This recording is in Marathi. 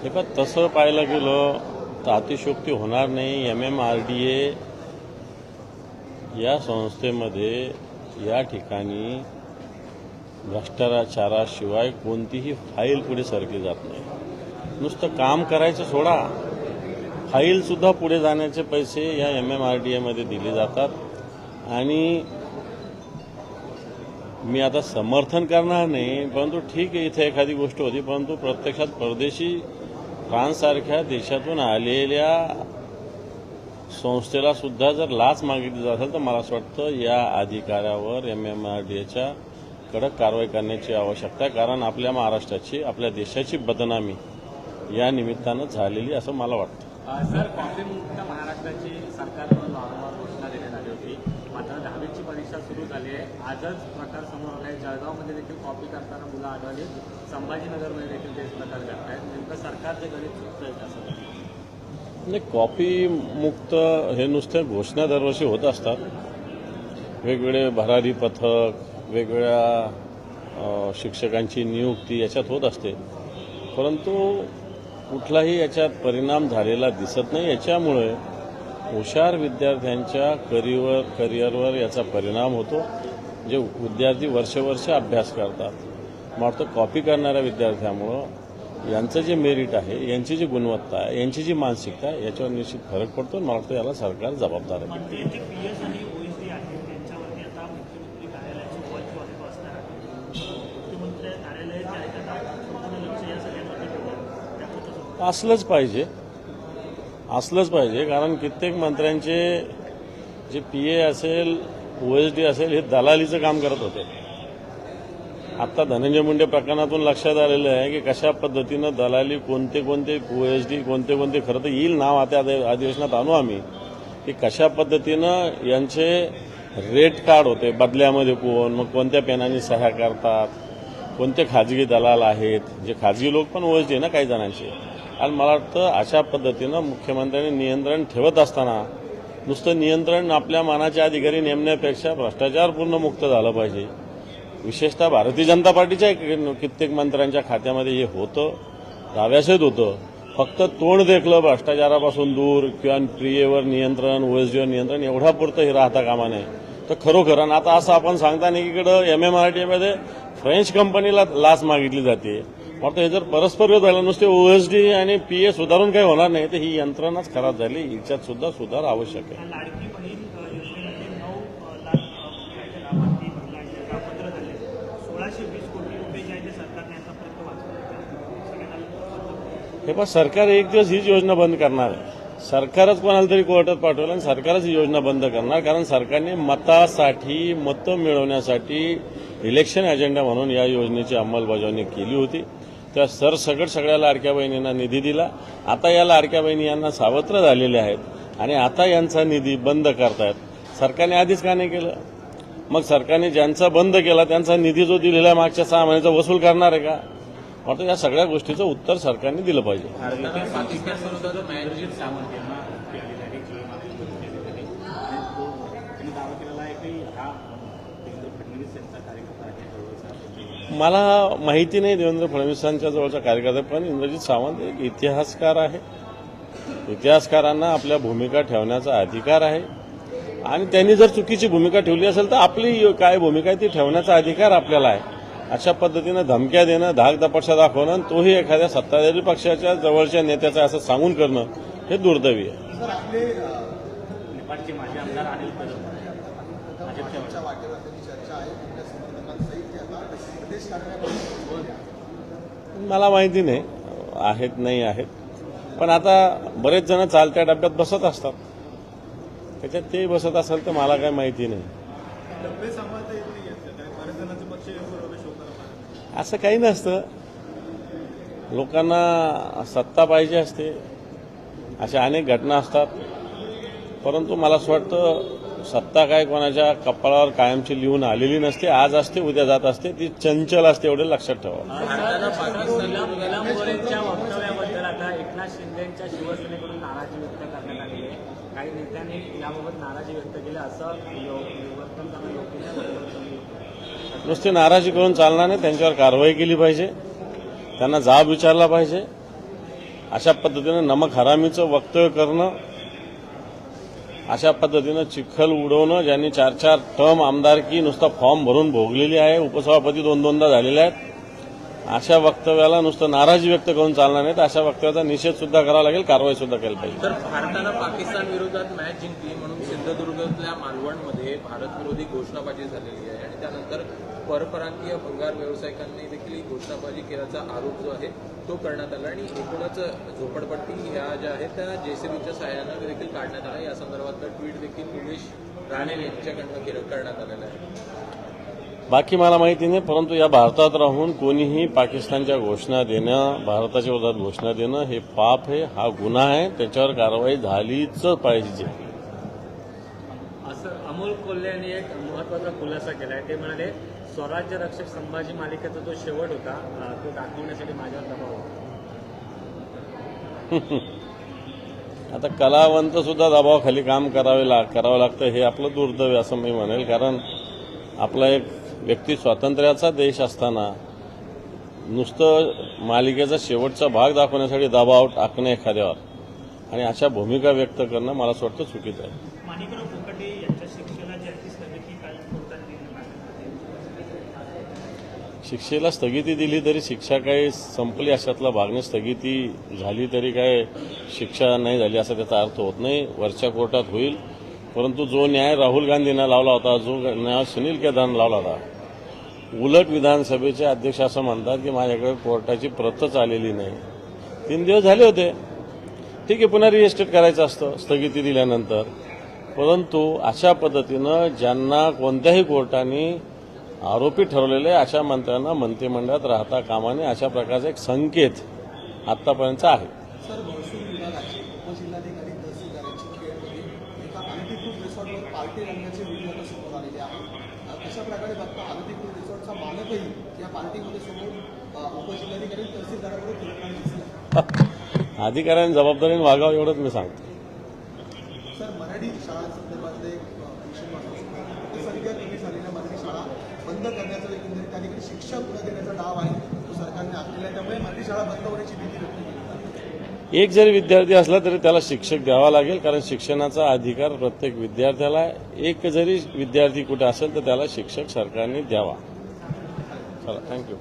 हे पण तसं पाहायला गेलं तर अतिशयोक्ती होणार नाही. MMRDA या संस्थेमध्ये या ठिकाणी भ्रष्टाचाराशिवाय कोणतीही फाईल पुढे सरकली जात नाही. नुसतं काम करायचं सोडा, फाईलसुद्धा पुढे जाण्याचे पैसे या MMRDAमध्ये दिले जातात. आणि मी आता समर्थन करणार नाही, परंतु ठीक आहे इथे एखादी गोष्ट होती, परंतु प्रत्यक्षात परदेशी फ्रान्ससारख्या देशातून आलेल्या संस्थेला सुद्धा जर लाच मागितली जात असेल तर मला असं वाटतं या अधिकाऱ्यावर MMRDAच्या कडक कारवाई करण्याची आवश्यकता आहे. कारण आपल्या महाराष्ट्राची, आपल्या देशाची बदनामी या निमित्तानं झालेली असं मला वाटतं. सर, कॉपीमुक्त महाराष्ट्राची सरकारकडून वारंवार घोषणा देण्यात आली होती. मात्र 10वीची परीक्षा सुरू झाली आहे. आजच प्रकार समोर आला आहे. जळगावमध्ये देखील कॉपी करताना मुलं आढळली. संभाजीनगरमध्ये देखील तेच प्रकार घडतायत. नेमकं सरकारचे गणित चुकतंय असं नाही, कॉपी मुक्त हे नुसत्या घोषणा दरवर्षी होत असतात. वेगवेगळे भरारी पथक, वेगवेगळ्या शिक्षकांची नियुक्ती याच्यात होत असते, परंतु कुठलाही याच्यात परिणाम झालेला दिसत नाही. याच्यामुळे हुशार विद्यार्थ्यांच्या करिअरवर याचा परिणाम होतो. जे विद्यार्थी वर्ष अभ्यास करतात, मला वाटतं कॉपी करणाऱ्या विद्यार्थ्यामुळं यांचं जे मेरिट आहे, यांची जी गुणवत्ता आहे, यांची जी मानसिकता आहे, याच्यावर निश्चित फरक पडतो. मला वाटतं याला सरकार जबाबदार आहे. असलंच पाहिजे कारण कित्येक मंत्र्यांचे जे PA असेल, OSD असेल, हे दलालीचं काम करत होते. आता धनंजय मुंडे प्रकरणातून लक्षात आलेलं आहे की कशा पद्धतीनं दलाली, कोणते OSD, कोणते खरं तर येईल नाव आता अधिवेशनात आणू आम्ही, की कशा पद्धतीनं यांचे रेट कार्ड होते, बदल्यामध्ये कोण, मग कोणत्या पेनाने सह्या करतात, कोणते खाजगी दलाल आहेत, जे खाजगी लोक पण OSD ना काही जणांचे. आणि मला वाटतं अशा पद्धतीनं मुख्यमंत्र्यांनी नियंत्रण ठेवत असताना नुसतं नियंत्रण आपल्या मानाचे अधिकारी नेमण्यापेक्षा भ्रष्टाचार पूर्ण मुक्त झालं पाहिजे. विशेषतः भारतीय जनता पार्टीच्या कित्येक मंत्र्यांच्या खात्यामध्ये हे होतं, दाव्यासहित होतं. फक्त तोंड देखलं भ्रष्टाचारापासून दूर किंवा PA नियंत्रण, OSDवर नियंत्रण एवढा पुरतं हे राहता कामा नये. तर खरोखर आता असं आपण सांगता नाही की इकडं MMRDAमध्ये फ्रेंच कंपनीला लाच मागितली जाते. वाटतं हे जर परस्पर विरोध झाला, नुसते OSD आणि PA सुधारून काही होणार नाही, तर ही यंत्रणाच खराब झाली. हिच्यात सुद्धा सुधार आवश्यक आहे. हे पण सरकार एक दिवस हीच योजना बंद करणार आहे. सरकारच कोणाला तरी कोर्टात पाठवलं आणि सरकारच ही योजना बंद करणार. कारण सरकारने मतं मिळवण्यासाठी इलेक्शन अजेंडा म्हणून या योजनेची अंमलबजावणी केली होती. त्या सरसकट सगळ्या लाडक्या बहिणींना निधी दिला. आता या लाडक्या बहिणी यांना सावत्र झालेल्या आहेत आणि आता यांचा निधी बंद करतायत. सरकारने आधीच का नाही केलं? मग सरकारने ज्यांचा बंद केला त्यांचा निधी जो दिलेला मागच्या 6 महिन्याचा वसूल करणार आहे का? वाटतं या सगळ्या गोष्टीचं उत्तर सरकारने दिलं पाहिजे. मला माहिती नाही देवेंद्र फडणवीसांच्या जवळचा कार्यकर्ता, पण इंद्रजित सावंत एक इतिहासकार आहे. इतिहासकारांना आपल्या भूमिका ठेवण्याचा अधिकार आहे आणि त्यांनी जर चुकीची भूमिका ठेवली असेल तर आपली काय भूमिका आहे ती ठेवण्याचा अधिकार आपल्याला आहे. अशा पद्धतीनं धमक्या देणं, धाकदपटशा दाखवणं, तोही एखाद्या सत्ताधारी पक्षाच्या जवळच्या नेत्याचं असं सांगून करणं हे दुर्दैवी आहे. मला माहिती नाही आहेत नाही आहेत, पण आता बरेच जण चालत्या डब्यात बसत असतात, त्याच्यात ते बसत असेल तर मला काय माहिती नाही. असं काही नसतं. लोकांना सत्ता पाहिजे असते, अशा अनेक घटना असतात, परंतु मला असं वाटतं सत्ता काय कोणाच्या कपाळावर कायमची लिहून आलेली नसते. आज असते, उद्या जात असते, ती चंचल असते, एवढे लक्षात ठेवा. वक्तव्याबद्दल आता एकनाथ शिंदेच्या शिवसेनेकडून नाराजी व्यक्त करण्यात आली आहे. काही नेत्यांनी याबाबत नाराजी व्यक्त केली, असं वर्तन करणं योग्य नाही. नुसती नाराजी करून चालणार नाही, त्यांच्यावर कारवाई केली पाहिजे, त्यांना जाब विचारला पाहिजे अशा पद्धतीनं नमक हरामीचं वक्तव्य करणं, अशा पद्धतीनं चिखल उडवणं, ज्यांनी 4-4 टर्म आमदारकी नुसता फॉर्म भरून भोगलेली आहे, उपसभापती 2-2दा झालेले आहेत, अशा वक्तव्याला नुसतं नाराजी व्यक्त करून चालणार नाही, तर अशा वक्तव्याचा निषेध सुद्धा करावा लागेल, कारवाई सुद्धा केली पाहिजे. तर भारतानं पाकिस्तान विरोधात मॅच जिंकली म्हणून सिंधुदुर्गातल्या मालवणमध्ये भारत विरोधी घोषणाबाजी झालेली आहे आणि त्यानंतर परप्रांतीय भंगार व्यावसायिकांनी देखील ही घोषणाबाजी केल्याचा आरोप जो आहे तो करण्यात आला आणि एकूणच झोपडपट्टी ह्या ज्या आहेत त्या जेसीबीच्या सहाय्यानं देखील काढण्यात आला. या संदर्भातलं ट्विट देखील निलेश राणे यांच्याकडनं करण्यात आलेलं आहे. बाकी मला माहिती नाही, परंतु या भारतात राहून कोणीही पाकिस्तानच्या घोषणा देणं, भारताच्या विरोधात घोषणा देणं हे पाप आहे, हा गुन्हा आहे, त्याच्यावर कारवाई झालीच पाहिजे. असं अमोल कोल्हे यांनी एक महत्त्वाचा खुलासा केला आहे. ते म्हणाले स्वराज्य रक्षक संभाजी मालिकेचा जो शेवट होता तो दाखवण्यासाठी माझ्यावर दबाव होता. आता कलावंत सुद्धा दबावाखाली काम करावं लागतं, हे आपलं दुर्दैव असं मी म्हणेल. कारण आपला एक व्यक्ती स्वातंत्र्याचा देश असताना नुसतं मालिकेचा शेवटचा भाग दाखवण्यासाठी दबाव टाकणं एखाद्यावर आणि अशा भूमिका व्यक्त करणं मला असं वाटतं चुकीचं आहे. माणिकराव कोकाटे यांच्या शिक्षेला जी स्थगिती काल कोर्टाने दिली. शिक्षेला स्थगिती दिली तरी शिक्षा काही संपली अशातला भागने स्थगिती झाली तरी काय शिक्षा नाही झाली असा त्याचा अर्थ होत नाही. वरच्या कोर्टात होईल, परंतु जो न्याय राहुल गांधींना लावला होता, जो न्याय सुनील केदारनं लावला होता, उलट विधानसभेचे अध्यक्ष असं म्हणतात की माझ्याकडे कोर्टाची प्रतच आलेली नाही. 3 दिवस झाले होते, ठीक आहे, पुन्हा रिएस्टेट करायचं असतं स्थगिती दिल्यानंतर. परंतु अशा पद्धतीनं ज्यांना कोणत्याही कोर्टाने आरोपी ठरवलेले अशा मंत्र्यांना मंत्रिमंडळात राहता कामा नये, अशा प्रकारचा एक संकेत आतापर्यंत आहे. सर, महसूल विभागाचे उपजिल्हाधिकारी तहसीलदारांची खेळमध्ये एका अनधिकृत रिसॉर्टवर पार्टी रंगाचे व्हिडिओ आता समोर आलेले आहेत. कशा प्रकारे बघता अनधिकृत रिसॉर्टचा मालकही या पार्टीमध्ये समोर उपजिल्हाधिकारी तहसीलदाराकडे फिरताना दिसला. अधिकाऱ्यांनी जबाबदारीने वागावं एवढंच मी सांगतो. सर, मराठी शाळांसंदर्भातले विषय वाचतो. संख्या कमी झालेल्या मराठी शाळा बंद करण्याचा एकंदरीत त्या ठिकाणी शिक्षा पुन्हा देण्याचा डाव आहे तो सरकारने आखलेला आहे. त्यामुळे मराठी शाळा बंद होण्याची भीती व्यक्त केली. एक जरी विद्यार्थी असला तरी त्याला शिक्षक द्यावा लागेल, कारण शिक्षणाचा अधिकार प्रत्येक विद्यार्थ्याला आहे. एक जरी विद्यार्थी कुठे असेल तर त्याला शिक्षक सरकारने द्यावा. चला, थँक्यू.